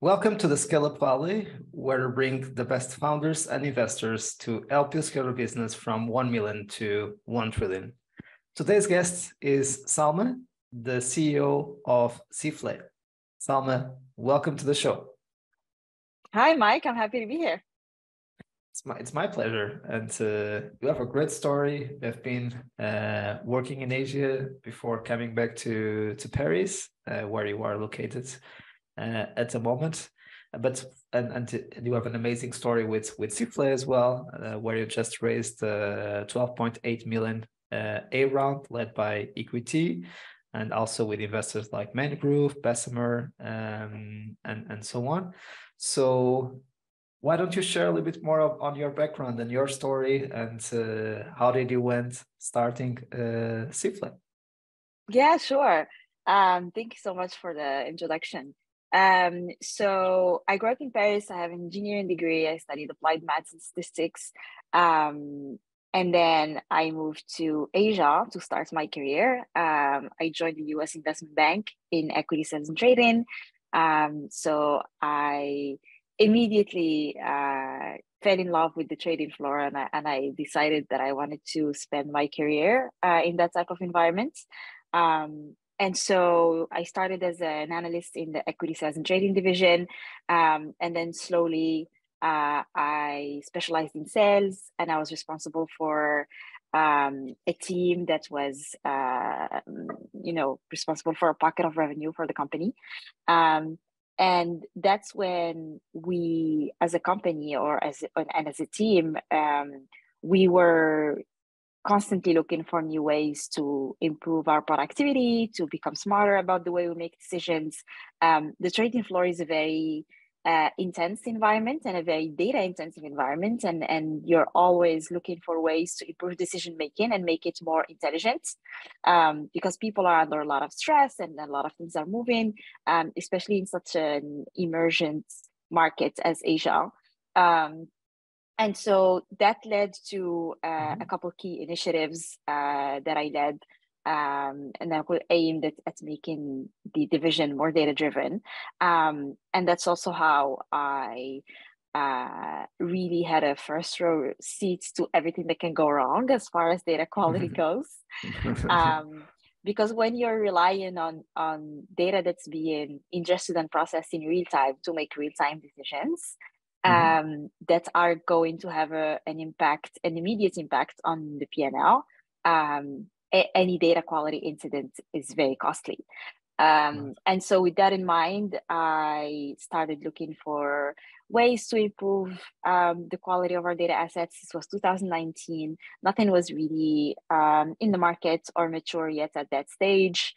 Welcome to the Scale Up Valley, where we bring the best founders and investors to help you scale your business from 1 million to 1 trillion. Today's guest is Salma, the CEO of Sifflet. Salma, welcome to the show. Hi, Mike. I'm happy to be here. It's my pleasure. And you have a great story. You've been working in Asia before coming back to Paris, where you are located at the moment. But you have an amazing story with Sifflet as well, where you just raised 12.8 million A round led by EQT, and also with investors like Man Group, Bessemer, and so on. So why don't you share a little bit more on your background and your story, and how did you went starting Sifflet? Yeah, sure. Thank you so much for the introduction. So I grew up in Paris. I have an engineering degree. I studied applied maths and statistics. And then I moved to Asia to start my career. I joined the US investment bank in equity sales and trading. So I immediately fell in love with the trading floor, and I decided that I wanted to spend my career in that type of environment. And so I started as an analyst in the equity sales and trading division. And then slowly I specialized in sales, and I was responsible for a team that was, responsible for a pocket of revenue for the company. And that's when we, as a company as a team, we were constantly looking for new ways to improve our productivity, to become smarter about the way we make decisions. The trading floor is a very intense environment and a very data intensive environment, and you're always looking for ways to improve decision making and make it more intelligent, because people are under a lot of stress and a lot of things are moving, especially in such an emergent market as Asia. And so that led to a couple of key initiatives that I led, and that were aimed at making the division more data-driven. And that's also how I really had a first row seat to everything that can go wrong as far as data quality goes. Because when you're relying on data that's being ingested and processed in real time to make real-time decisions, that are going to have an immediate impact on the P&L. Any data quality incident is very costly. And so with that in mind, I started looking for ways to improve the quality of our data assets. This was 2019. Nothing was really in the market or mature yet at that stage.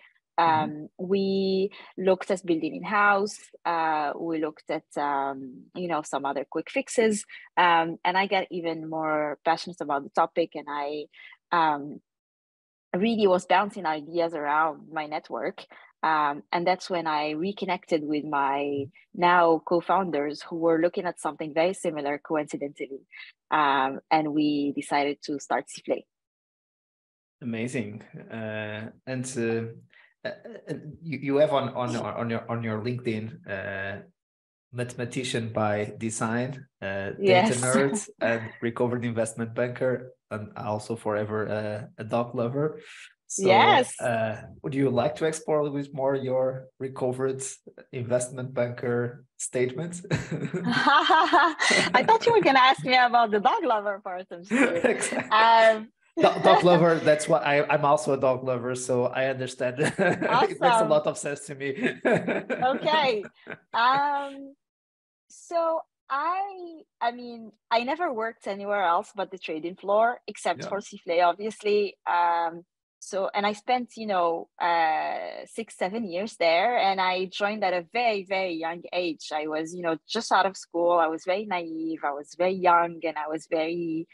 We looked at building in-house. We looked at some other quick fixes, and I got even more passionate about the topic, and I really was bouncing ideas around my network, and that's when I reconnected with my now co-founders who were looking at something very similar coincidentally, and we decided to start Sifflet. Amazing. You have on your LinkedIn mathematician by design, data nerd, and recovered investment banker, and also forever a dog lover. So, yes. Would you like to explore a little bit more your recovered investment banker statement? I thought you were going to ask me about the dog lover part. Exactly. Dog lover, that's what I'm also a dog lover, so I understand. Awesome. It makes a lot of sense to me. Okay. So I mean, I never worked anywhere else but the trading floor, except for Sifflet, obviously. And I spent, 6-7 years there, and I joined at a very, very young age. I was, just out of school. I was very naive. I was very young, and I was very,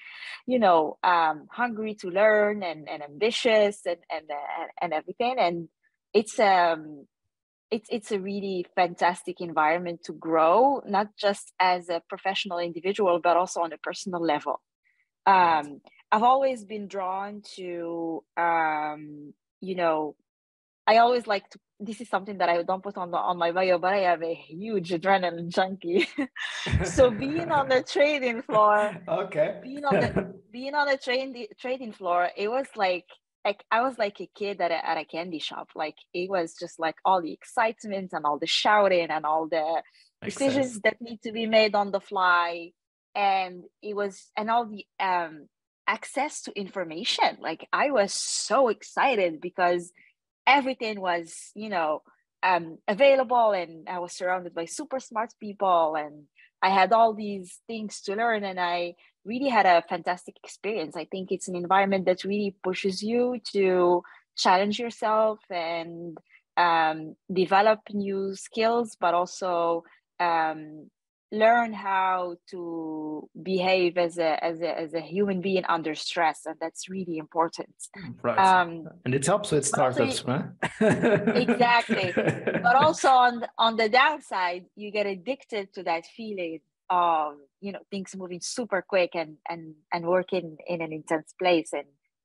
hungry to learn and ambitious and everything. And it's a really fantastic environment to grow, not just as a professional individual, but also on a personal level. I've always been drawn to, I always like this is something that I don't put on my bio, but I am a huge adrenaline junkie. So being on the trading floor, Okay. being on the trading floor, it was like I was like a kid at a candy shop. Like it was just like all the excitement and all the shouting and all the Makes sense. decisions that need to be made on the fly. And it was, and all the access to information. Like I was so excited because everything was, available, and I was surrounded by super smart people, and I had all these things to learn, and I really had a fantastic experience. I think it's an environment that really pushes you to challenge yourself and develop new skills, but also um, learn how to behave as a human being under stress, and that's really important. Right. Um, And it helps with but also, startups, right? exactly. But also on the downside, you get addicted to that feeling of, things moving super quick and working in an intense place.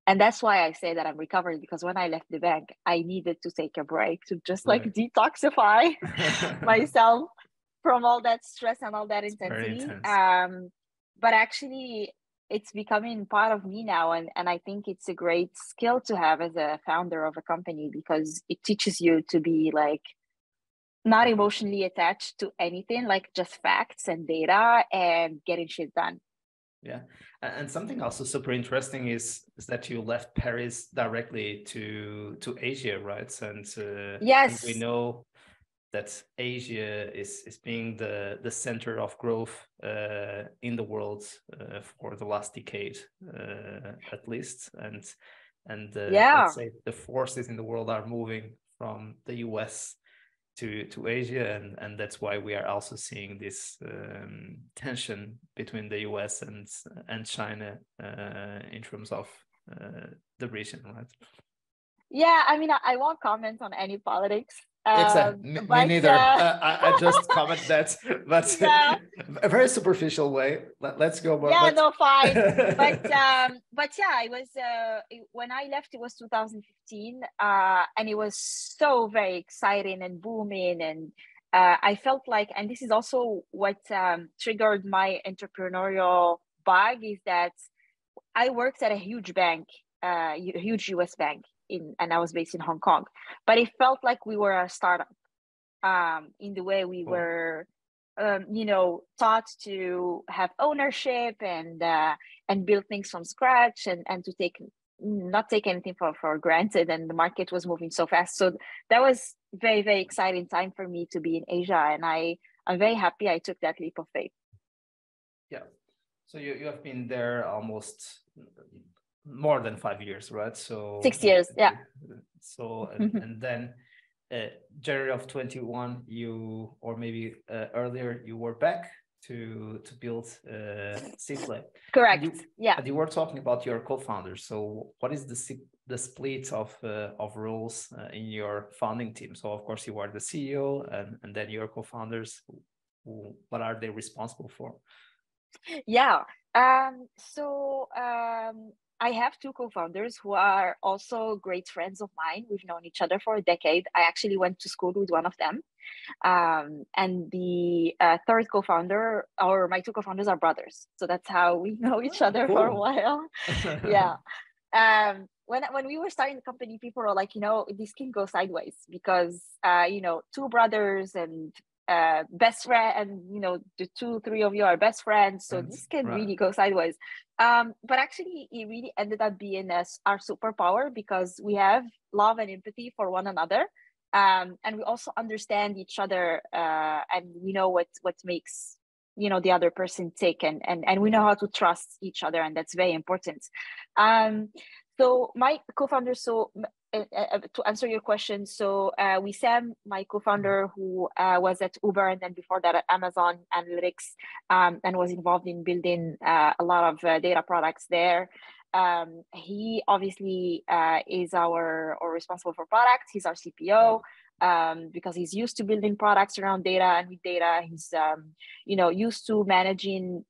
And that's why I say that I'm recovering, because when I left the bank, I needed to take a break to just like Right. detoxify myself from all that stress and all that It's very intensity. intense. But actually, it's becoming part of me now, and I think it's a great skill to have as a founder of a company, because it teaches you to be like not emotionally attached to anything, like just facts and data and getting shit done. Yeah. And something also super interesting is that you left Paris directly to Asia, right? And we Yes. know that Asia is being the center of growth in the world for the last decade, at least. And let's Yeah. say the forces in the world are moving from the US to Asia, and that's why we are also seeing this tension between the US and China in terms of the region, right? Yeah. I mean, I won't comment on any politics. Exactly. Me But neither. I just comment that, but yeah. a very superficial way. Let's go more. Yeah, But no, fine. But yeah, it was when I left, it was 2015, and it was so very exciting and booming, and I felt like, and this is also what triggered my entrepreneurial bug, is that I worked at a huge bank, a huge US bank and I was based in Hong Kong, but it felt like we were a startup, in the way we cool. were, taught to have ownership and build things from scratch, and to take not take anything for granted. And the market was moving so fast, so that was very, very exciting time for me to be in Asia, and I'm very happy I took that leap of faith. Yeah. So you have been there almost more than 5 years, right? 6 years, yeah. So and then January of 21, you, or maybe earlier, you were back to build Sifflet. Correct. Yeah. And you were talking about your co-founders. So what is the split of roles in your founding team? So of course you are the CEO, and then your co-founders. What are they responsible for? Yeah. I have two co-founders who are also great friends of mine. We've known each other for a decade. I actually went to school with one of them. And the third co-founder, or my two co-founders, are brothers. So that's how we know each other for a Cool. while. Yeah. When we were starting the company, people were like, this can go sideways, because two brothers and best friend, and the three of you are best friends, so this can Right. really go sideways. But actually, it really ended up being our superpower, because we have love and empathy for one another, and we also understand each other, and we know what makes the other person tick, and we know how to trust each other, and that's very important. So my co-founder, to answer your question, so Wissam, my co-founder, who was at Uber, and then before that at Amazon Analytics, and was involved in building a lot of data products there. He obviously is our or responsible for product. He's our CPO, because he's used to building products around data, and with data, he's used to managing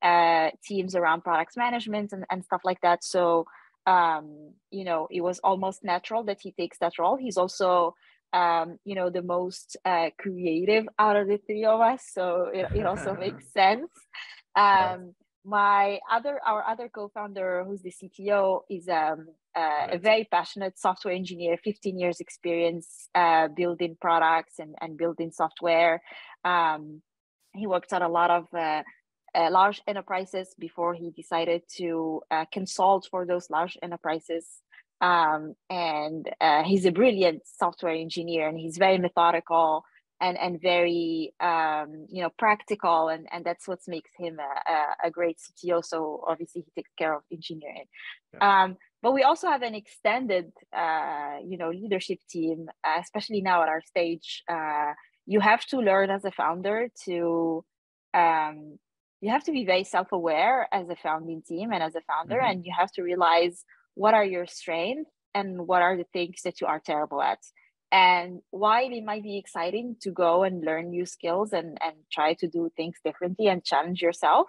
teams around products management and stuff like that. So it was almost natural that he takes that role. He's also the most creative out of the three of us. So it also makes sense. Right. Our other co-founder, who's the CTO, is a Right. very passionate software engineer, 15 years experience building products and building software. He worked at a lot of large enterprises before he decided to consult for those large enterprises. And he's a brilliant software engineer, and he's very methodical and very practical, and that's what makes him a great CTO. So obviously he takes care of engineering. Yeah. But we also have an extended leadership team, especially now at our stage. You have to learn as a founder to you have to be very self-aware as a founding team and as a founder, and you have to realize what are your strengths and what are the things that you are terrible at. And while it might be exciting to go and learn new skills and try to do things differently and challenge yourself,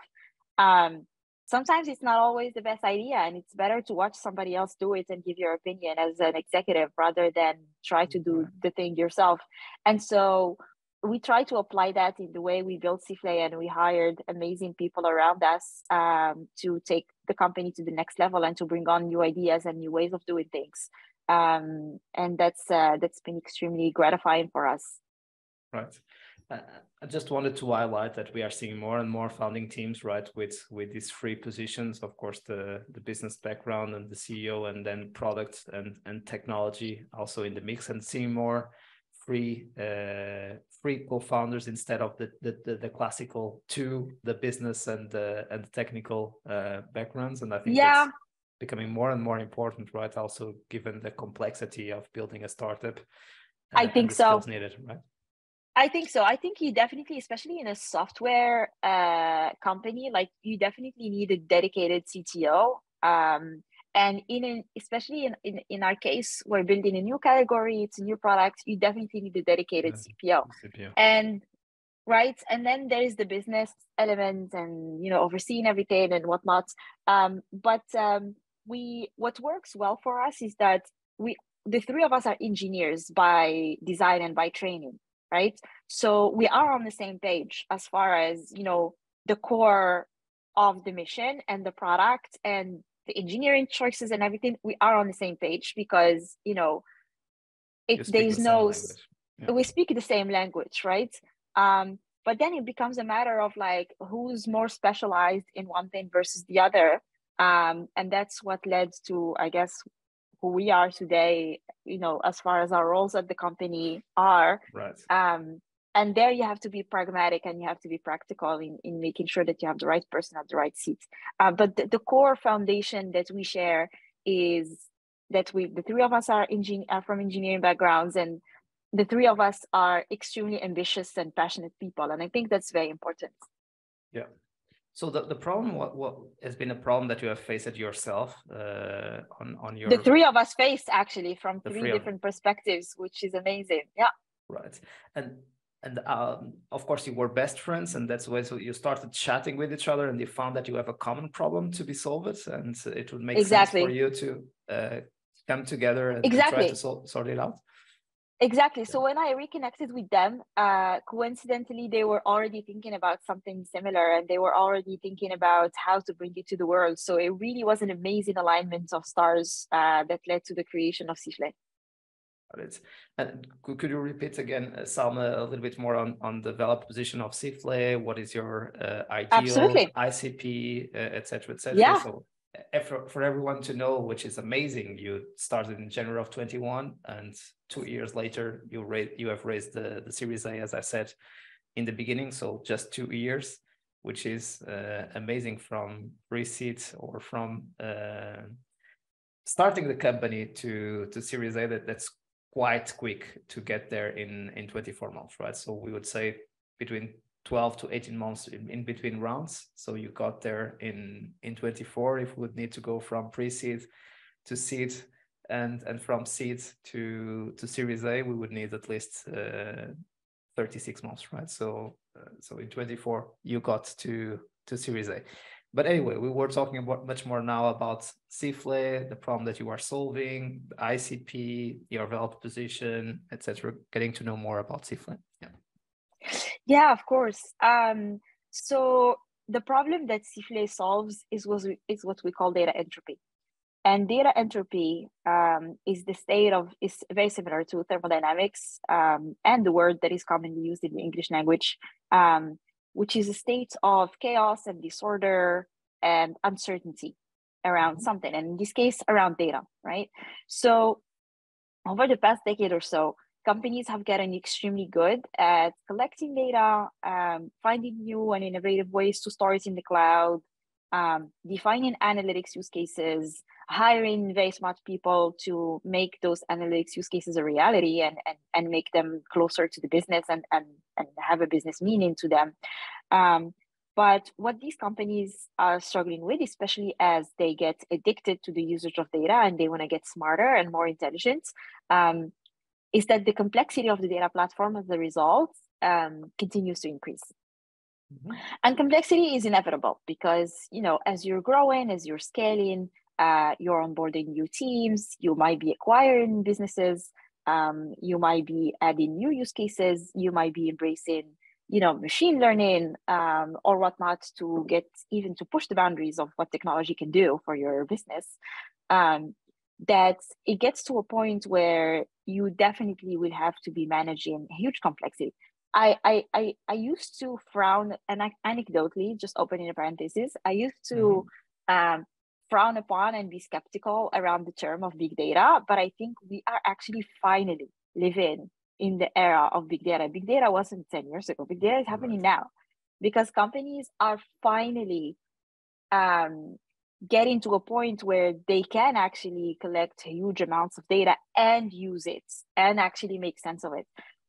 sometimes it's not always the best idea, and it's better to watch somebody else do it and give your opinion as an executive rather than try to do the thing yourself. And so we try to apply that in the way we built Sifflet, and we hired amazing people around us to take the company to the next level and to bring on new ideas and new ways of doing things. And that's been extremely gratifying for us. Right. I just wanted to highlight that we are seeing more and more founding teams, right, with these three positions. Of course, the business background and the CEO, and then product and technology also in the mix, and seeing more three co-founders instead of the classical two, the business and the technical backgrounds. And I think that's becoming more and more important, right? Also, given the complexity of building a startup, I think and the skills needed, right? I think so. I think you definitely, especially in a software company, like you definitely need a dedicated CTO. And especially in our case, we're building a new category, it's a new product, you definitely need a dedicated CPO. And right. And then there is the business element and overseeing everything and whatnot. But what works well for us is that the three of us are engineers by design and by training. Right. So we are on the same page as far as, the core of the mission and the product and the engineering choices and everything. We are on the same page because, there's no, we speak the same language, right? But then it becomes a matter of like, who's more specialized in one thing versus the other. And that's what led to, I guess, who we are today, as far as our roles at the company are. Right. And there you have to be pragmatic and you have to be practical in making sure that you have the right person at the right seat. But the core foundation that we share is that the three of us are from engineering backgrounds, and the three of us are extremely ambitious and passionate people. And I think that's very important. Yeah. So the problem, what has been a problem that you have faced yourself on your... The three of us faced actually from three different perspectives, which is amazing. Yeah. Right. And of course, you were best friends, and that's why you started chatting with each other, and you found that you have a common problem to be solved, and it would make sense for you to come together and try to sort it out. Exactly. So when I reconnected with them, coincidentally, they were already thinking about something similar, and they were already thinking about how to bring it to the world. So it really was an amazing alignment of stars that led to the creation of Sifflet. And could you repeat again, Salma, a little bit more on the developed position of Sifflet? What is your ideal ICP, et cetera, et cetera? Yeah. So for everyone to know, which is amazing, you started in January of 21, and 2 years later, you have raised the Series A, as I said in the beginning. So just 2 years, which is amazing from pre-seed or from starting the company to Series A. That's quite quick to get there in 24 months, right? So we would say between 12 to 18 months in between rounds. So you got there in 24. If we would need to go from pre-seed to seed and from seed to Series A, we would need at least 36 months, right? So in 24 you got to Series A. But anyway, we were talking about much more now about Sifflet, the problem that you are solving, the ICP, your value position, etc. Getting to know more about Sifflet. Yeah. Yeah, of course. So the problem that Sifflet solves is what we call data entropy. And data entropy is the state of, is very similar to thermodynamics and the word that is commonly used in the English language, which is a state of chaos and disorder and uncertainty around something, and in this case, around data, right? So over the past decade or so, companies have gotten extremely good at collecting data, finding new and innovative ways to store it in the cloud, defining analytics use cases, hiring very smart people to make those analytics use cases a reality and make them closer to the business and have a business meaning to them. But what these companies are struggling with, especially as they get addicted to the usage of data and they want to get smarter and more intelligent, is that the complexity of the data platform as a result continues to increase. And complexity is inevitable because, you know, as you're growing, as you're scaling, you're onboarding new teams, you might be acquiring businesses, you might be adding new use cases, you might be embracing, you know, machine learning or whatnot to get even to push the boundaries of what technology can do for your business. That it gets to a point where you definitely will have to be managing huge complexity. I used to frown, and anecdotally, just opening a parenthesis, I used to frown upon and be skeptical around the term of big data, but I think we are actually finally living in the era of big data. Big data wasn't 10 years ago. Big data is happening now because companies are finally getting to a point where they can actually collect huge amounts of data and use it and actually make sense of it.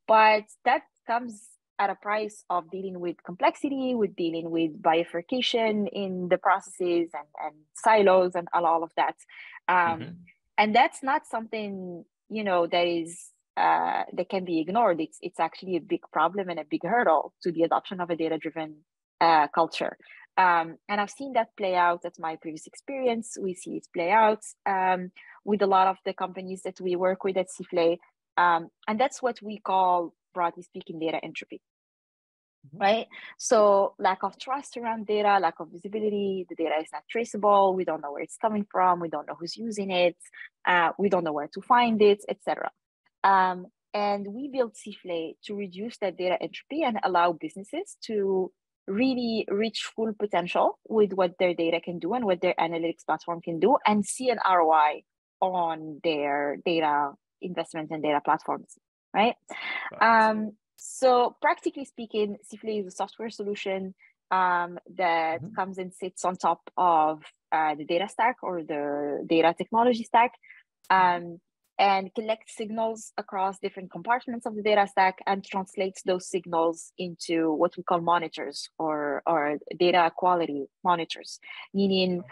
But that comes at a price of dealing with complexity, with dealing with bifurcation in the processes and silos and all of that. And that's not something, you know, that is that can be ignored. It's actually a big problem and a big hurdle to the adoption of a data-driven culture. And I've seen that play out at my previous experience. We see it play out with a lot of the companies that we work with at Sifflet. And that's what we call, broadly speaking, data entropy, right? So lack of trust around data, lack of visibility, the data is not traceable, we don't know where it's coming from, we don't know who's using it, we don't know where to find it, etc. And we built Sifflet to reduce that data entropy and allow businesses to really reach full potential with what their data can do and what their analytics platform can do and see an ROI on their data investment and data platforms, right? So practically speaking, Sifflet is a software solution that comes and sits on top of the data stack or the data technology stack and collects signals across different compartments of the data stack and translates those signals into what we call monitors or data quality monitors, meaning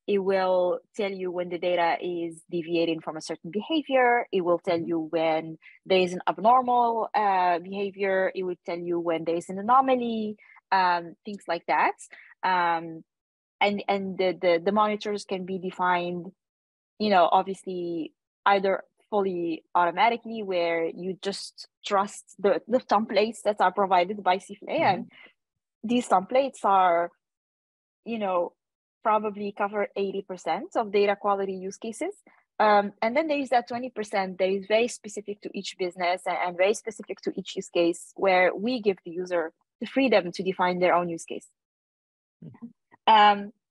it will tell you when the data is deviating from a certain behavior. It will tell you when there is an abnormal behavior. It will tell you when there is an anomaly, things like that. And the monitors can be defined, you know, obviously either fully automatically, where you just trust the templates that are provided by Sifflet, and these templates are, you know, probably cover 80% of data quality use cases. And then there is that 20% that is very specific to each business and very specific to each use case, where we give the user the freedom to define their own use case.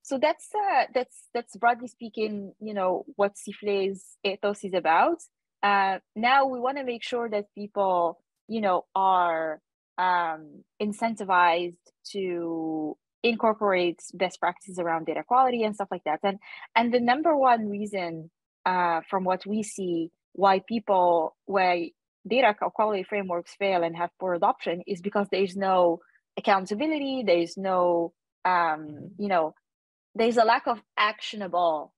So that's broadly speaking, you know, what Sifflet's ethos is about. Now we want to make sure that people, you know, are incentivized to incorporate best practices around data quality and stuff like that. And the number one reason from what we see why data quality frameworks fail and have poor adoption is because there is no accountability, there is no, you know, there's a lack of actionable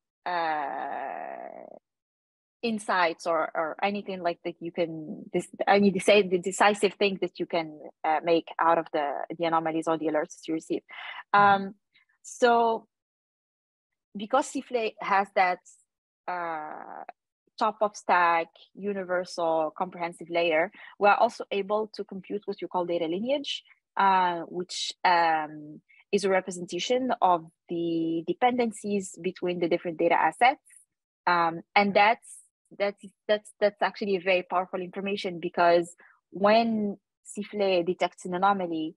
insights or anything like that you can, the decisive thing that you can make out of the anomalies or the alerts that you receive. So because Sifflet has that top of stack, universal, comprehensive layer, we are also able to compute what you call data lineage, which is a representation of the dependencies between the different data assets. And that's actually a very powerful information, because when Sifflet detects an anomaly,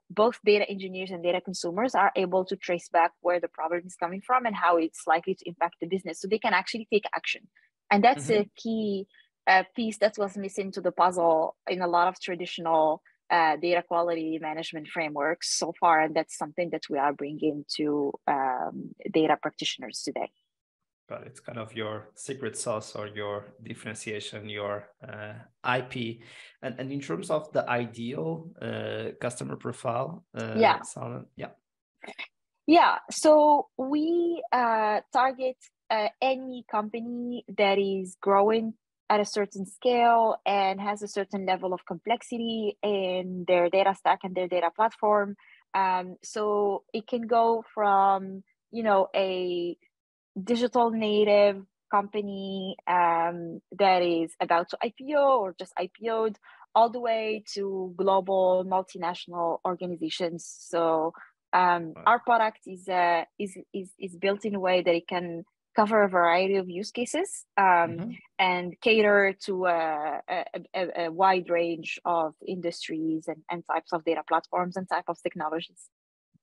both data engineers and data consumers are able to trace back where the problem is coming from and how it's likely to impact the business. So they can actually take action. And that's a key piece that was missing to the puzzle in a lot of traditional data quality management frameworks so far. And that's something that we are bringing to data practitioners today. But it's kind of your secret sauce or your differentiation, your IP. And in terms of the ideal customer profile, Salma, Yeah, so we target any company that is growing at a certain scale and has a certain level of complexity in their data stack and their data platform. So it can go from, a digital native company that is about to IPO or just IPO'd, all the way to global multinational organizations. So our product is built in a way that it can cover a variety of use cases and cater to a wide range of industries and types of data platforms and type of technologies.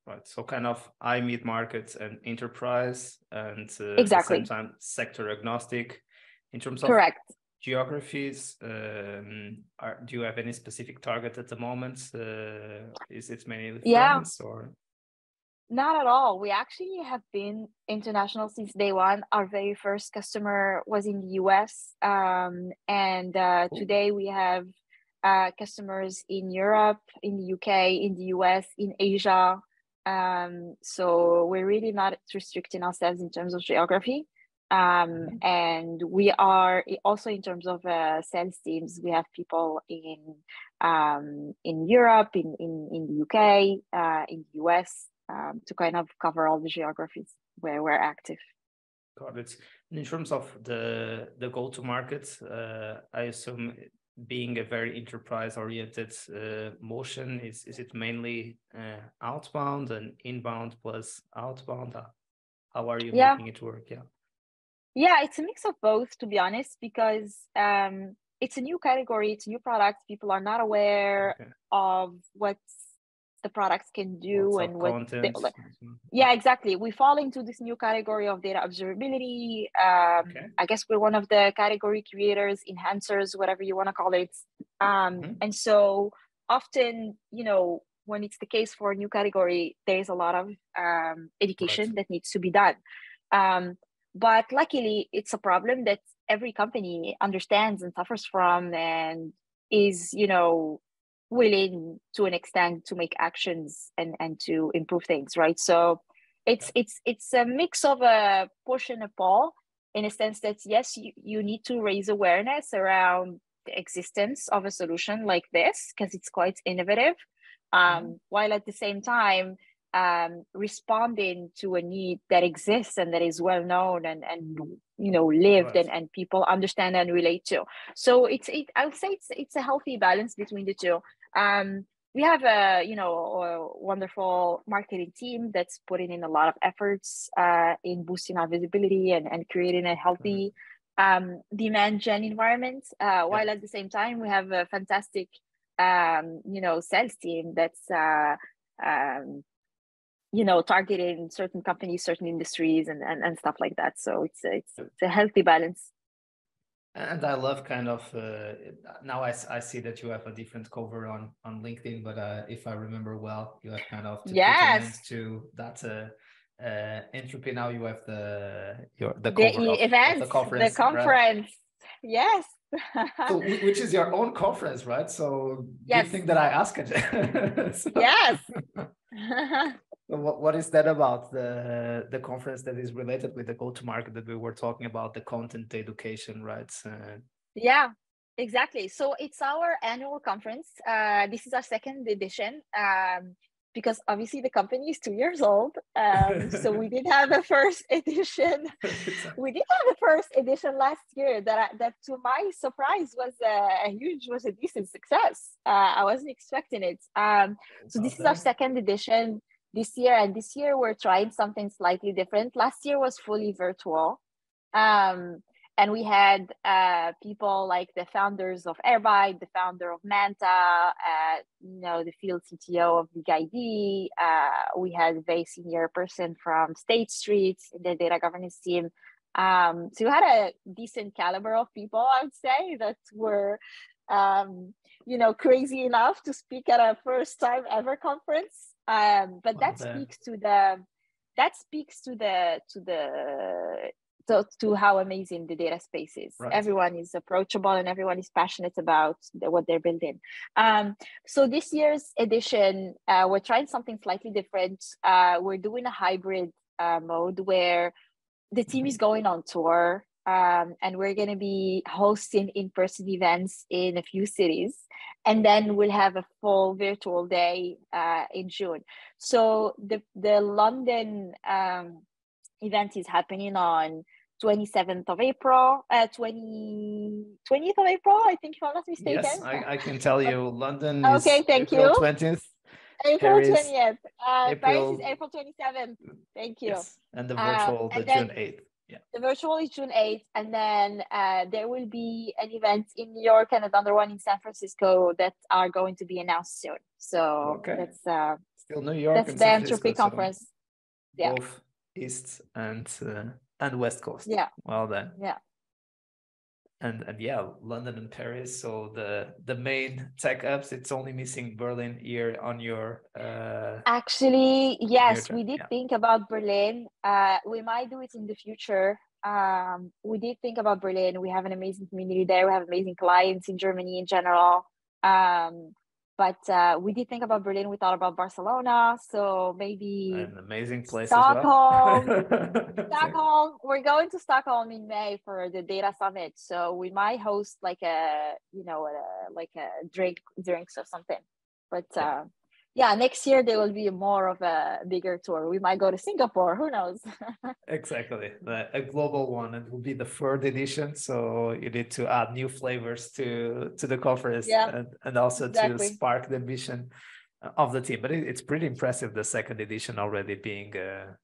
Right, so kind of mid-market and enterprise, and Exactly. at the same time sector agnostic. In terms of Correct. Geographies, do you have any specific target at the moment? Is it mainly France or? Not at all. We actually have been international since day one. Our very first customer was in the US. And today we have customers in Europe, in the UK, in the US, in Asia. So we're really not restricting ourselves in terms of geography. And we are also, in terms of sales teams, we have people in Europe, in the UK, in the US, to kind of cover all the geographies where we're active. Got it. In terms of the go-to-market, I assume, being a very enterprise-oriented motion, is it mainly outbound and inbound plus outbound? How are you making it work? Yeah, it's a mix of both, to be honest, because it's a new category, it's a new product. People are not aware of what the products can do. Lots and of what content. Yeah, exactly. We fall into this new category of data observability. I guess we're one of the category creators, enhancers, whatever you want to call it. And so often, when it's the case for a new category, there's a lot of education that needs to be done. But luckily, it's a problem that every company understands and suffers from, and is, willing to an extent to make actions and to improve things, right? So it's a mix of a push and a pull, in a sense that, yes, you need to raise awareness around the existence of a solution like this, because it's quite innovative, while at the same time responding to a need that exists and that is well known and lived, and people understand and relate to. So I would say it's a healthy balance between the two. We have a wonderful marketing team that's putting in a lot of efforts in boosting our visibility and creating a healthy demand gen environment, while at the same time we have a fantastic sales team that's targeting certain companies, certain industries, and stuff like that. So it's a healthy balance. And I love kind of now I see that you have a different cover on LinkedIn, but if I remember well, you have kind of to put an end to Data Entropy. Now you have the cover of the conference. Right? Yes. So, which is your own conference, right? So good thing that I asked it. Yes. What is that about, the conference that is related with the go-to-market that we were talking about, the content, the education, right? Yeah, exactly. So it's our annual conference. This is our second edition, because obviously the company is 2 years old. So we did have a first edition. Exactly. We did have a first edition last year that to my surprise was a decent success. I wasn't expecting it. So this is our second edition this year, and this year we're trying something slightly different. Last year was fully virtual. And we had people like the founders of Airbyte, the founder of Manta, the field CTO of Big ID. We had a very senior person from State Street in the data governance team. So we had a decent caliber of people, I would say, that were, crazy enough to speak at a first time ever conference. But that speaks to how amazing the data space is. Right. Everyone is approachable and everyone is passionate about what they're building. So this year's edition, we're trying something slightly different. We're doing a hybrid mode where the team is going on tour, and we're going to be hosting in-person events in a few cities. And then we'll have a full virtual day in June. So the London event is happening on 27th of April, 20th of April, I think, if I'm not mistaken. Yes, I can tell you, London is April 20th. April 20th. Paris is April 27th. Thank you. Yes, and the virtual, June 8th. Yeah. The virtual is June 8th, and then there will be an event in New York and another one in San Francisco that are going to be announced soon. So that's still New York. That's the Entropy conference. Yeah. Both East and West Coast. Yeah. Well done. Yeah. And yeah, London and Paris. So the main tech hubs. It's only missing Berlin here on your. Actually, yes, we did think about Berlin. We might do it in the future. We did think about Berlin. We have an amazing community there. We have amazing clients in Germany in general. But we did think about Berlin. We thought about Barcelona. So maybe an amazing place Stockholm. as well. Stockholm. We're going to Stockholm in May for the data summit. So we might host like a drinks or something. But next year there will be more of a bigger tour. We might go to Singapore. Who knows? Exactly, a global one. It will be the third edition, so you need to add new flavors to the conference, and also to spark the ambition of the team. But it's pretty impressive, the second edition already being a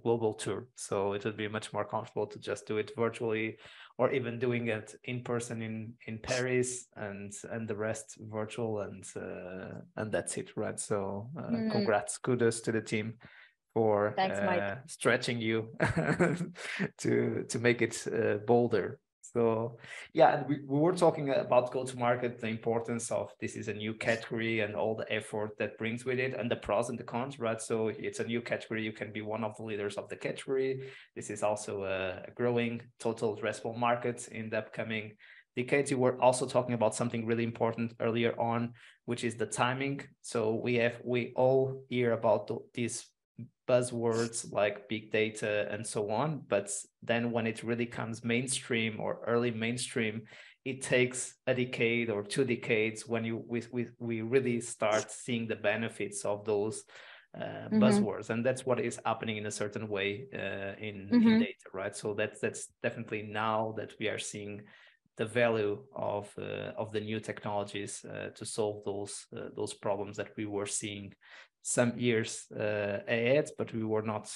global tour. So it would be much more comfortable to just do it virtually, or even doing it in person in Paris, and the rest virtual, and that's it, right? So congrats, kudos to the team for stretching you to make it bolder. So and we were talking about go-to-market, the importance of this is a new category and all the effort that brings with it, and the pros and the cons, right? So it's a new category. You can be one of the leaders of the category. This is also a growing total addressable market in the upcoming decades. You were also talking about something really important earlier on, which is the timing. So we all hear about these buzzwords like big data and so on, but then when it really comes mainstream or early mainstream, it takes a decade or 2 decades when we really start seeing the benefits of those buzzwords, and that's what is happening in a certain way in data, right? So that's definitely now that we are seeing the value of the new technologies to solve those problems that we were seeing some years ahead, but we were not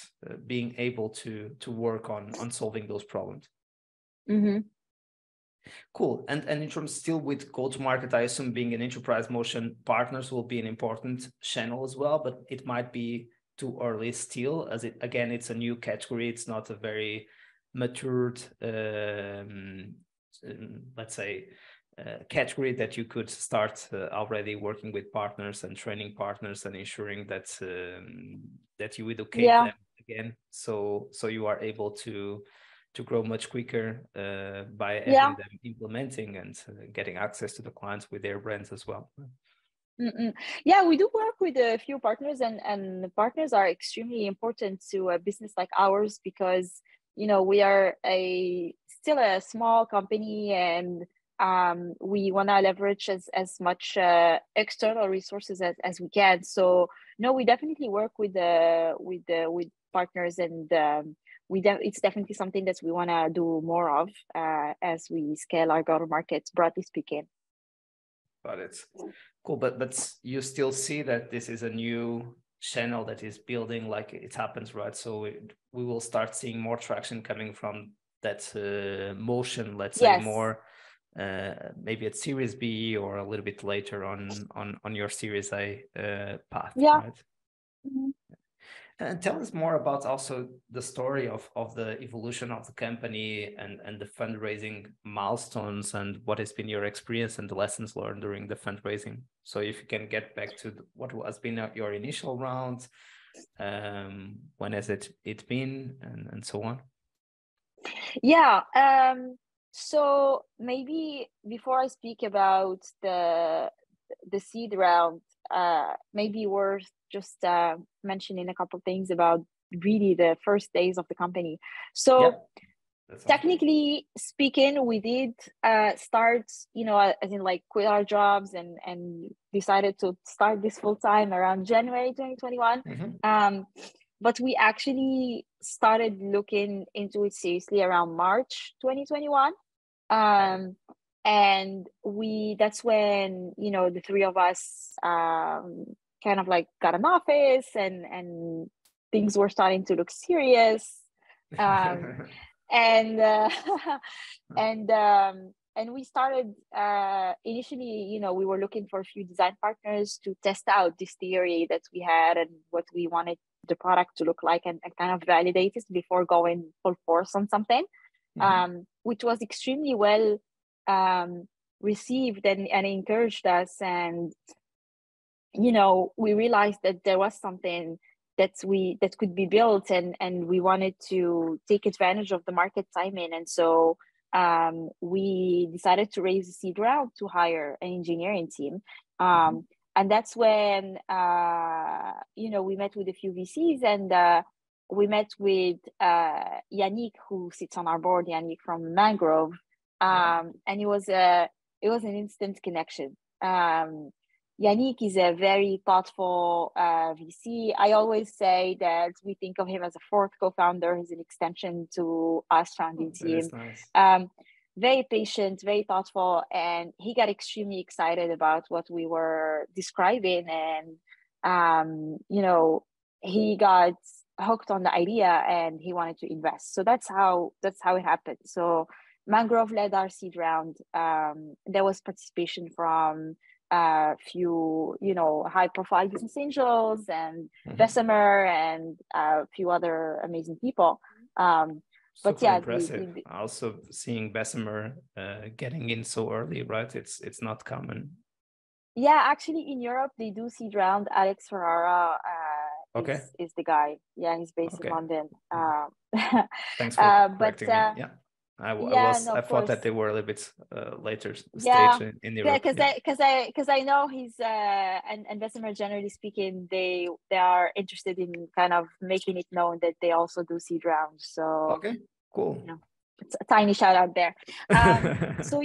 being able to work on solving those problems. Cool. And in terms still with go-to-market, I assume being an enterprise motion, partners will be an important channel as well, but it might be too early still, as it's a new category. It's not a very matured, let's say, category that you could start already working with partners and training partners and ensuring that that you educate them again, so you are able to grow much quicker by having them implementing and getting access to the clients with their brands as well. Yeah, we do work with a few partners, and the partners are extremely important to a business like ours, because we are still a small company, and we want to leverage as much external resources as we can. So no, we definitely work with partners, and it's definitely something that we want to do more of as we scale our go-to-market, broadly speaking. Got it. Cool, but you still see that this is a new channel that is building, like it happens, right? So we will start seeing more traction coming from that motion, let's say, Yes. more maybe at Series B or a little bit later on your Series A path, Yeah. right? Mm-hmm. And tell us more about also the story of the evolution of the company and the fundraising milestones, and what has been your experience and the lessons learned during the fundraising. So if you can get back to what has been your initial round, when has it been, and so on. Yeah. So maybe before I speak about the seed round, maybe worth just mentioning a couple of things about really the first days of the company. So technically speaking, we did start, as in like quit our jobs and decided to start this full time around January 2021. Mm-hmm. But we actually started looking into it seriously around March 2021. And that's when, the three of us kind of like got an office and things were starting to look serious. And we started initially, we were looking for a few design partners to test out this theory that we had and what we wanted the product to look like, and kind of validate it before going full force on something. Mm-hmm. Which was extremely well received and encouraged us. And, we realized that there was something that could be built, and we wanted to take advantage of the market timing. And so we decided to raise a seed round to hire an engineering team. Mm-hmm. And that's when, we met with a few VCs, and we met with Yannick, who sits on our board, Yannick from Mangrove. And it was an instant connection. Yannick is a very thoughtful VC. I always say that we think of him as a fourth co-founder. He's an extension to our founding team. Nice. Very patient, very thoughtful, and he got extremely excited about what we were describing, and he got hooked on the idea and he wanted to invest. So that's how it happened. So Mangrove led our seed round. There was participation from a few, high-profile business angels and Bessemer and a few other amazing people. But super impressive. Also seeing Bessemer getting in so early, right? It's not common. Yeah, actually in Europe they do seed round. Alex Ferrara is the guy. Yeah, he's based in London. Thanks for correcting me. Yeah. I thought that they were a little bit later stage in Europe. Because I know he's and Bessemer, generally speaking, they are interested in kind of making it known that they also do seed rounds. So okay, cool. It's a tiny shout out there. So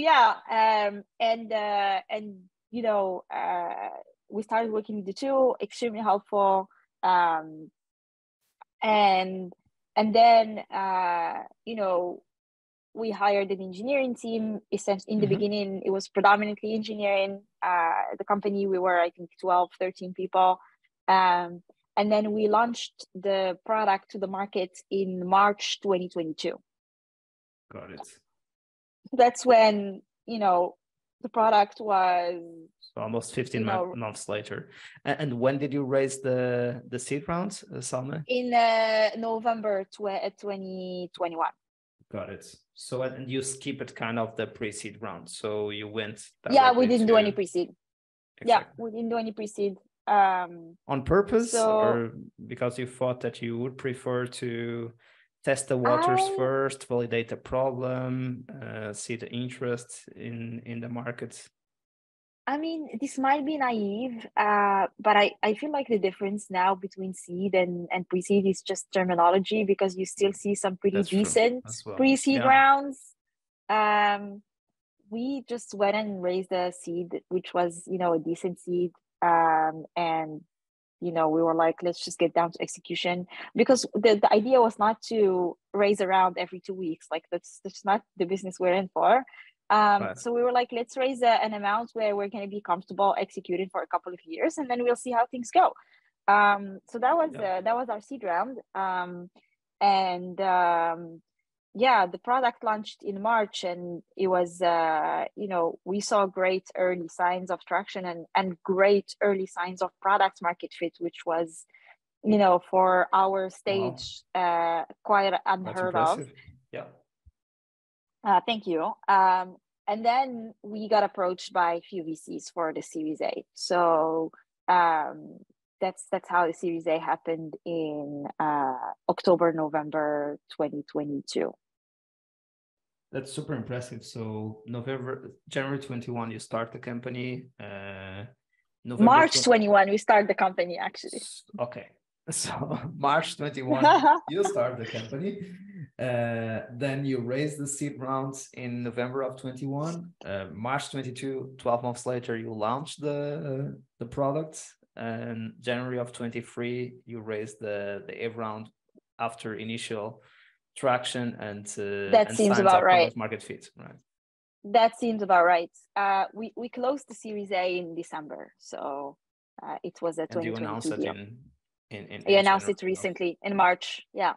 we started working with the two, extremely helpful, and then we hired an engineering team. Essentially, in the beginning, it was predominantly engineering. The company, we were, I think, 12, 13 people. And then we launched the product to the market in March 2022. Got it. That's when, the product was... So almost 15 months later. And when did you raise the seed rounds, Salma? In November 2021. Got it. So, and you skipped kind of the pre-seed round. So you went... we didn't do any pre-seed. Exactly. Yeah, we didn't do any pre-seed. On purpose, or because you thought that you would prefer to test the waters first, validate the problem, see the interest in the market? I mean, this might be naive, but I feel like the difference now between seed and pre-seed is just terminology, because you still see some pretty decent pre-seed rounds. we just went and raised a seed, which was, a decent seed. And we were like, let's just get down to execution, because the idea was not to raise a round every 2 weeks. Like that's not the business we're in for. Right. So we were like, let's raise an amount where we're going to be comfortable executing for a couple of years, and then we'll see how things go. So that was our seed round. And the product launched in March, and it was, we saw great early signs of traction and great early signs of product market fit, which was, for our stage, quite unheard of. Yeah. Thank you. And then we got approached by a few VCs for the Series A. So that's how the Series A happened in October, November 2022. That's super impressive. So January 21, you start the company. March 21, we start the company, actually. Okay. So March 21, you start the company. Then you raise the seed rounds in November of 21. March 22, 12 months later, you launch the product. And January of 23, you raise the A round after initial traction and that seems signs about of right. product market fit, right? That seems about right. We closed the Series A in December, so it was a 2022 deal. And you announced deal. In you announced it recently in March. Yeah.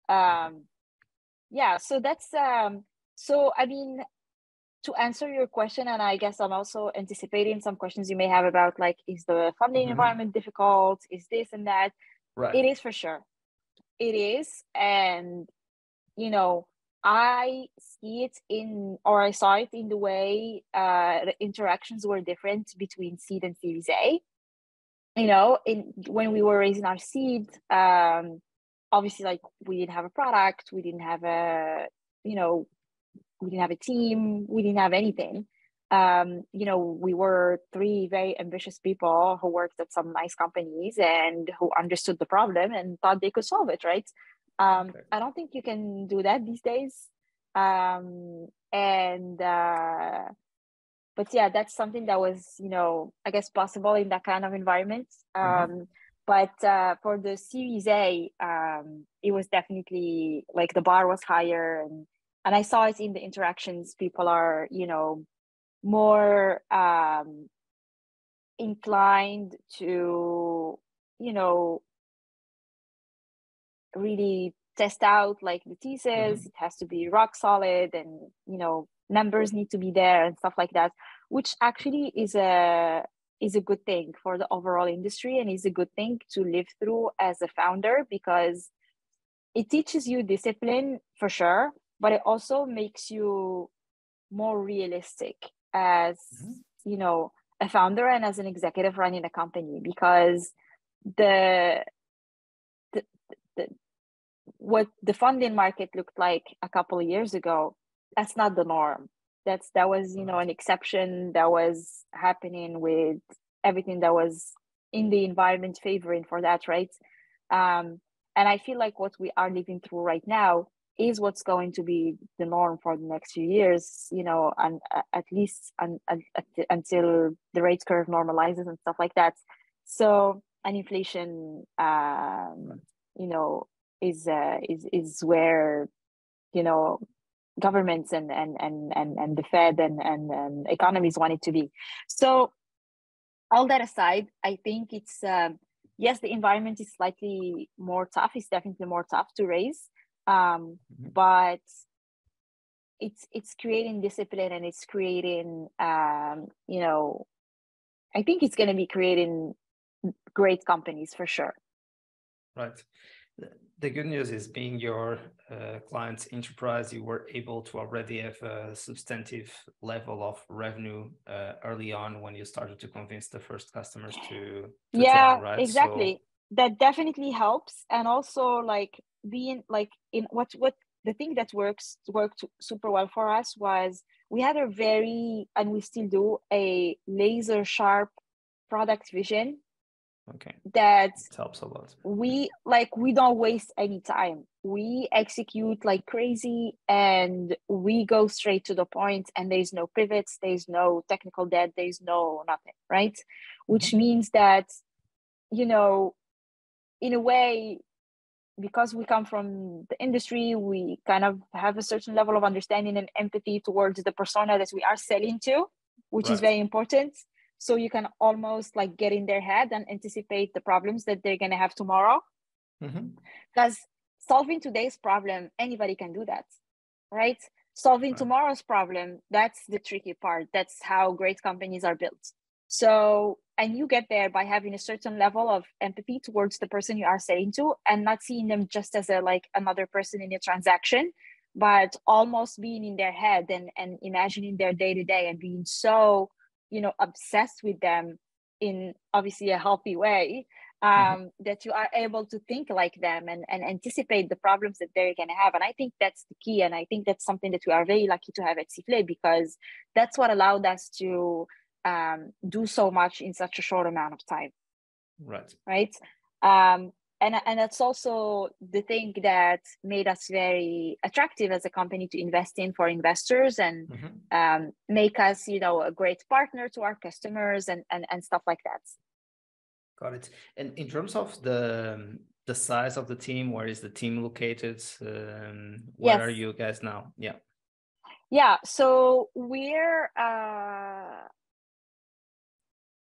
So that's so I mean, to answer your question, and I guess I'm also anticipating some questions you may have about, like, is the funding environment difficult? Is this and that? Right. It is, for sure. It is. And, I saw it in the way the interactions were different between seed and Series A. When we were raising our seed, obviously, like, we didn't have a product, we didn't have a team, we didn't have anything. We were three very ambitious people who worked at some nice companies and who understood the problem and thought they could solve it, right? I don't think you can do that these days. But yeah, that's something that was, I guess, possible in that kind of environment. But for the Series A, it was definitely, like, the bar was higher, and I saw it in the interactions. People are, more inclined to, really test out, like, the thesis. It has to be rock solid, and numbers need to be there and stuff like that, which actually is a good thing for the overall industry, and is a good thing to live through as a founder, because it teaches you discipline, for sure, but it also makes you more realistic as a founder and as an executive running a company, because what the funding market looked like a couple of years ago, that's not the norm. That was an exception that was happening with everything that was in the environment favoring for that, right? And I feel like what we are living through right now is what's going to be the norm for the next few years, and at least until the rate curve normalizes and stuff like that. So, an inflation, is where, governments and the Fed and economies want it to be. So, all that aside, I think it's yes, the environment is slightly more tough. It's definitely more tough to raise, but it's creating discipline, and it's creating I think it's going to be creating great companies, for sure. Right. The good news is, being your client's enterprise, you were able to already have a substantive level of revenue early on, when you started to convince the first customers to join, right? Exactly. So that definitely helps. And also, like, being, like, in what the thing that worked super well for us was, we had and we still do, a laser sharp product vision Okay. that It helps a lot. we don't waste any time. We execute like crazy and we go straight to the point, and there's no pivots, there's no technical debt, there's no nothing, right? Which means that, you know, in a way, because we come from the industry, we kind of have a certain level of understanding and empathy towards the persona that we are selling to, which is Right. very important. So you can almost like get in their head and anticipate the problems that they're going to have tomorrow. Because solving today's problem, anybody can do that, right? Solving tomorrow's problem, that's the tricky part. That's how great companies are built. So, and you get there by having a certain level of empathy towards the person you are selling to, and not seeing them just as a like another person in a transaction, but almost being in their head and imagining their day to day and being so, you know, obsessed with them in obviously a healthy way, that you are able to think like them and anticipate the problems that they're going to have. And I think that's the key. And I think that's something that we are very lucky to have at Sifflet, because that's what allowed us to do so much in such a short amount of time. Right. And that's also the thing that made us very attractive as a company to invest in for investors, and make us, you know, a great partner to our customers and stuff like that. Got it. And in terms of the size of the team, where is the team located? Where are you guys now? Yeah. So we're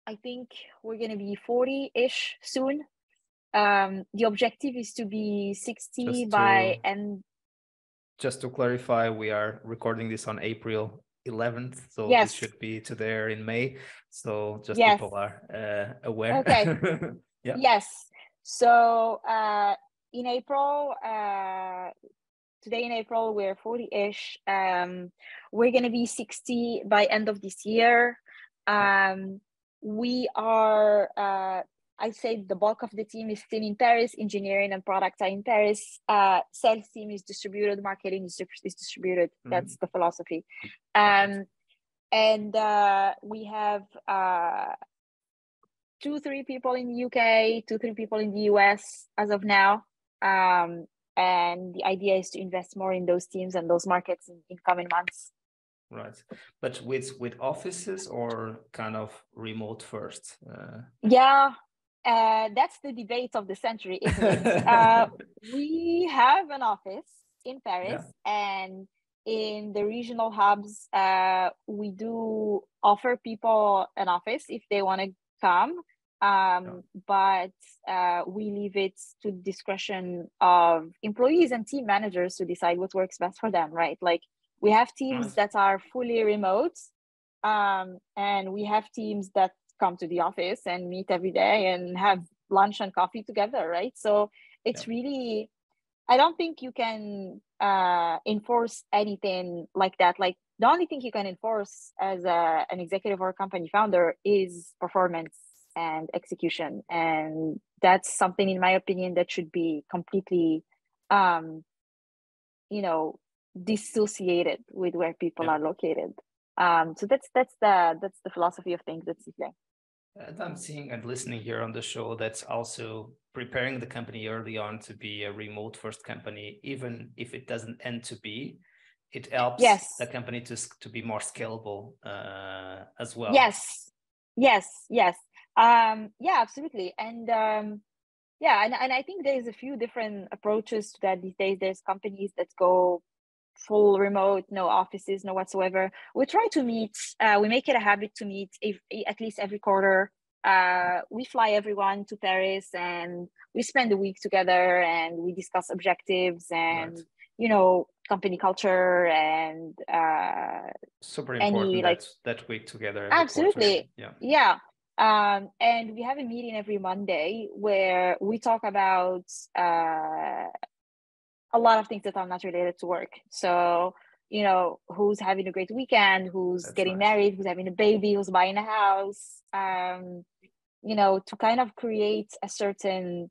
I think we're going to be 40-ish soon. The objective is to be 60 by end. Just to clarify, we are recording this on April 11th, so this should be today in May. So just people are aware. Okay. Yes. So in April, today in April, we're 40-ish. We're going to be 60 by end of this year. We are, I'd say the bulk of the team is still in Paris. Engineering and products are in Paris. Sales team is distributed. Marketing is distributed. That's the philosophy. And we have 2-3 people in the UK, 2-3 people in the US as of now. And the idea is to invest more in those teams and those markets in coming months. Right. But with offices or kind of remote first? That's the debate of the century, isn't it? We have an office in Paris, and in the regional hubs, we do offer people an office if they want to come. But we leave it to the discretion of employees and team managers to decide what works best for them, right? Like, we have teams that are fully remote, and we have teams that come to the office and meet every day and have lunch and coffee together, right? So it's really, I don't think you can enforce anything like that. Like, the only thing you can enforce as an executive or a company founder is performance and execution. And that's something, in my opinion, that should be completely, dissociated with where people are located. So that's the philosophy of things at Sifflet. And I'm seeing and listening here on the show that's also preparing the company early on to be a remote first company, even if it doesn't end to be. It helps the company to be more scalable as well. Yes. Absolutely. And and I think there's a few different approaches to that these days. There's companies that go full remote, no offices, no whatsoever. We try to meet, we make it a habit to meet at least every quarter. We fly everyone to Paris and we spend a week together and we discuss objectives and, company culture and super important that week together. Absolutely. Yeah. And we have a meeting every Monday where we talk about a lot of things that are not related to work. So, who's having a great weekend, who's getting married, who's having a baby, who's buying a house, to kind of create a certain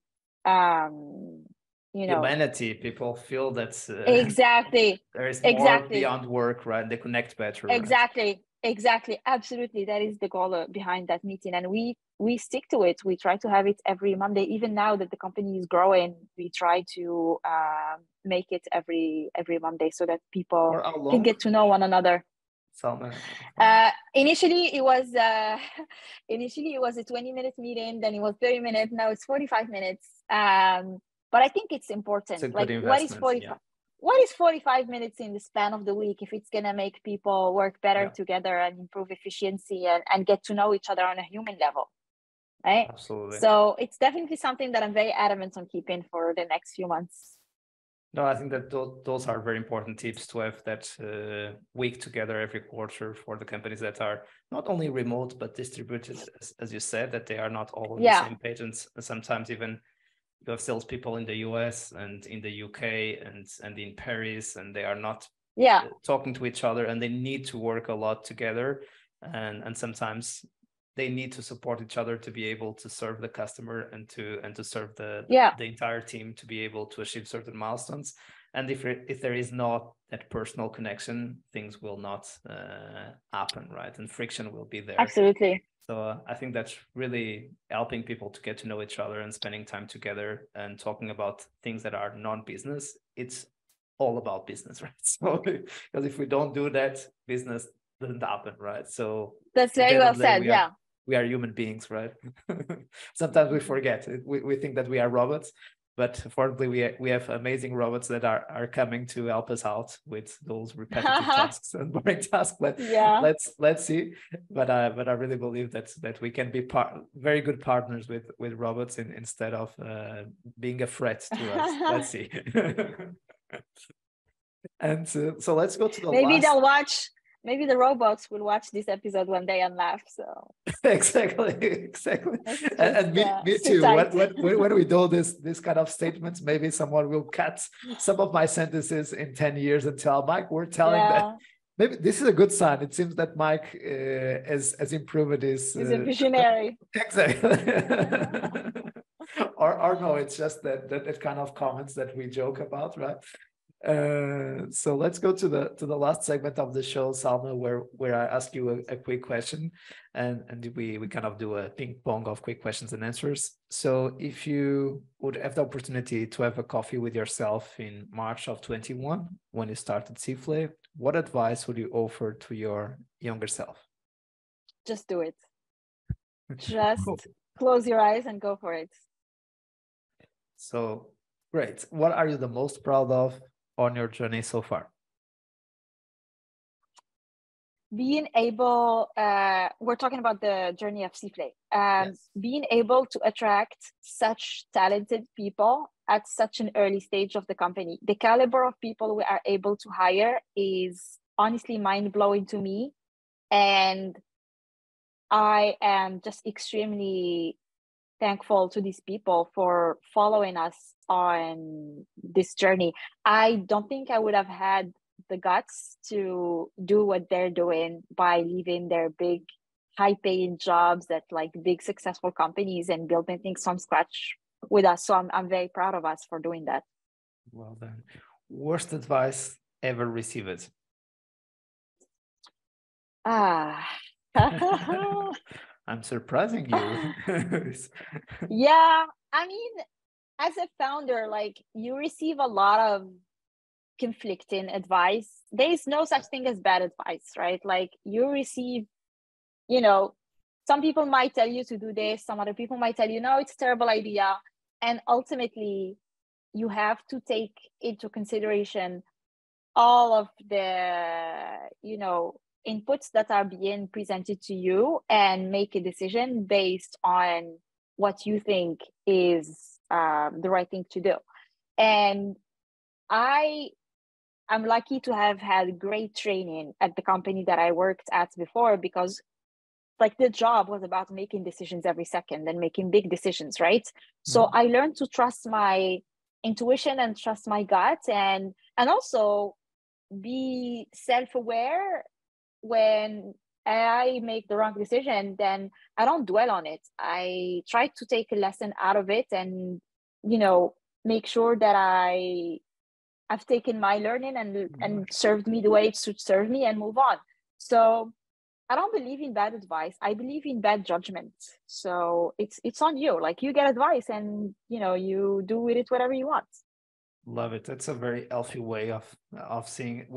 humanity. People feel that exactly, there is more exactly. beyond work, right? They connect better, right? Exactly. Absolutely. That is the goal behind that meeting. And we stick to it. We try to have it every Monday. Even now that the company is growing, we try to make it every Monday so that people For how can long, get to know one another. Salma? Initially it was a 20-minute meeting, then it was 30 minutes, now it's 45 minutes. But I think it's It's a important. good Like investment. Yeah. what is 45 minutes in the span of the week if it's gonna make people work better Yeah, together and improve efficiency and get to know each other on a human level, right? absolutely. So it's definitely something that I'm very adamant on keeping for the next few months. No, I think that those are very important tips to have that week together every quarter for the companies that are not only remote but distributed, as you said, that they are not all on the Yeah. same page. And sometimes even you have salespeople in the US and in the UK and in Paris, and they are not talking to each other, and they need to work a lot together. And sometimes they need to support each other to be able to serve the customer and to serve the entire team to be able to achieve certain milestones. And if there is not that personal connection, things will not happen, right? And friction will be there. Absolutely. So I think that's really helping people to get to know each other and spending time together and talking about things that are non-business. It's all about business, right? So because if we don't do that, business doesn't happen, right? So that's very well said. We are human beings, right? Sometimes we forget. We think that we are robots, but fortunately we have amazing robots that are coming to help us out with those repetitive tasks and boring tasks. Let's see. But I really believe that we can be very good partners with robots instead of being a threat to us. Let's see. And so let's go to the last. Maybe the robots will watch this episode one day and laugh. So exactly. And me too. When we do this kind of statements, maybe someone will cut some of my sentences in 10 years and tell Mike, we're telling that. Maybe this is a good sign. It seems that Mike has improved his. He's a visionary. Exactly. or no, it's just that kind of comments that we joke about, right? So let's go to the last segment of the show, Salma, where I ask you a quick question, and we kind of do a ping pong of quick questions and answers. So if you would have the opportunity to have a coffee with yourself in March of 21 when you started Sifflet, what advice would you offer to your younger self? Just do it. Just close your eyes and go for it. So great. What are you the most proud of on your journey so far? Being able, we're talking about the journey of Sifflet. Yes. Being able to attract such talented people at such an early stage of the company. The caliber of people we are able to hire is honestly mind-blowing to me. And I am just extremely thankful to these people for following us on this journey. I don't think I would have had the guts to do what they're doing by leaving their big, high-paying jobs at like big, successful companies and building things from scratch with us. So I'm very proud of us for doing that. Well done. Worst advice ever received? I'm surprising you. Yeah, I mean, as a founder, like you receive a lot of conflicting advice. There is no such thing as bad advice, right? Like you receive, some people might tell you to do this, some other people might tell you, no, it's a terrible idea. And ultimately, you have to take into consideration all of the, inputs that are being presented to you and make a decision based on what you think is the right thing to do. And I'm lucky to have had great training at the company that I worked at before, because like the job was about making decisions every second and making big decisions, right? So I learned to trust my intuition and trust my gut, and also be self-aware. When I make the wrong decision, then I don't dwell on it. I try to take a lesson out of it and, make sure that I've taken my learning and served me the way it should serve me and move on. So I don't believe in bad advice. I believe in bad judgment. So it's on you. Like, you get advice and you do with it whatever you want. Love it. That's a very healthy way of seeing.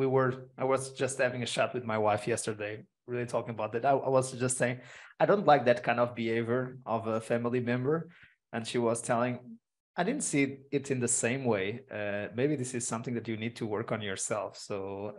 I was just having a chat with my wife yesterday, really talking about that. I was just saying, I don't like that kind of behavior of a family member. And she was telling, I didn't see it in the same way. Maybe this is something that you need to work on yourself. So,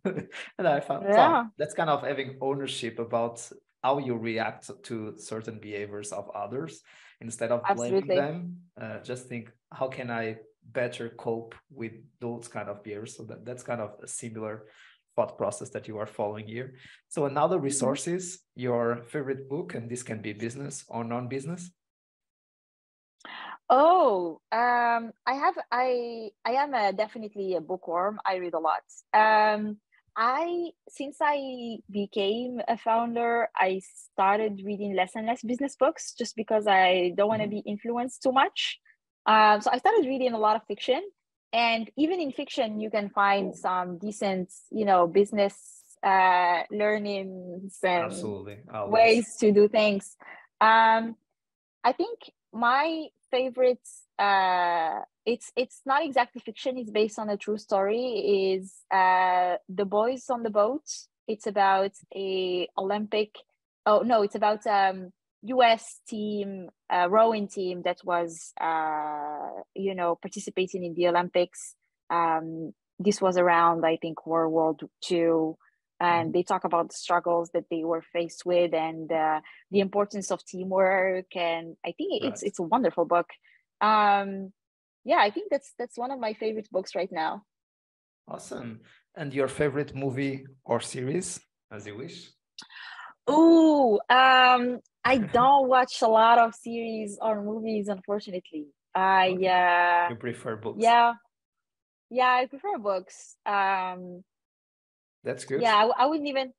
and I found, so that's kind of having ownership about how you react to certain behaviors of others instead of blaming them. Just think, how can I better cope with those kind of behaviors? So that's kind of a similar thought process that you are following here. So another resource is your favorite book, and this can be business or non-business. Oh, I am definitely a bookworm. I read a lot. Since I became a founder, I started reading less and less business books just because I don't want to be influenced too much. So I started reading a lot of fiction, and even in fiction, you can find some decent, business learnings and ways to do things. I think my favorite, it's not exactly fiction, it's based on a true story, is The Boys on the Boat. It's about it's about US team, rowing team that was participating in the Olympics. This was around, I think, World War II. And they talk about the struggles that they were faced with and the importance of teamwork. And I think it's a wonderful book. I think that's one of my favorite books right now. Awesome. And your favorite movie or series, as you wish? Oh, I don't watch a lot of series or movies, unfortunately. You prefer books? Yeah, I prefer books. That's good. Yeah, I wouldn't even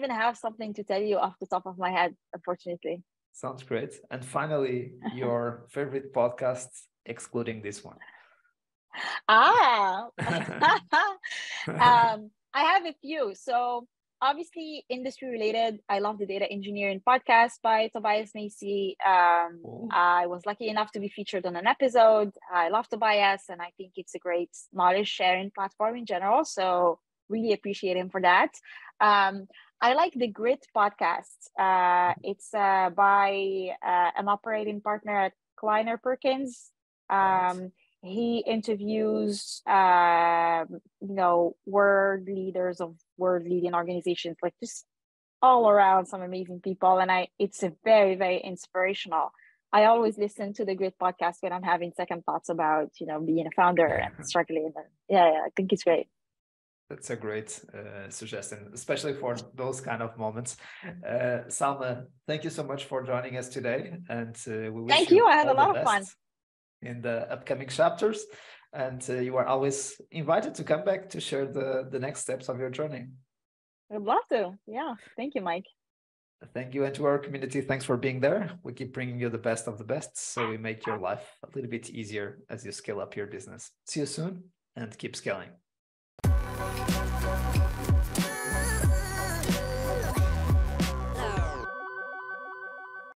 have something to tell you off the top of my head, unfortunately. Sounds great. And finally, your favorite podcast, excluding this one. I have a few. So obviously industry related. I love the Data Engineering podcast by Tobias Macy. I was lucky enough to be featured on an episode. I love Tobias, and I think it's a great knowledge sharing platform in general. So really appreciate him for that. I like the Grit podcast. It's by an operating partner at Kleiner Perkins. He interviews, world leaders of world leading organizations, like just all around some amazing people. And it's a very, very inspirational. I always listen to the Grit podcast when I'm having second thoughts about, being a founder and struggling. And I think it's great. That's a great suggestion, especially for those kind of moments. Salma, thank you so much for joining us today. And we wish you I had a lot of fun in the upcoming chapters. And you are always invited to come back to share the next steps of your journey. I'd love to. Yeah. Thank you, Mike. Thank you. And to our community, thanks for being there. We keep bringing you the best of the best, so we make your life a little bit easier as you scale up your business. See you soon and keep scaling.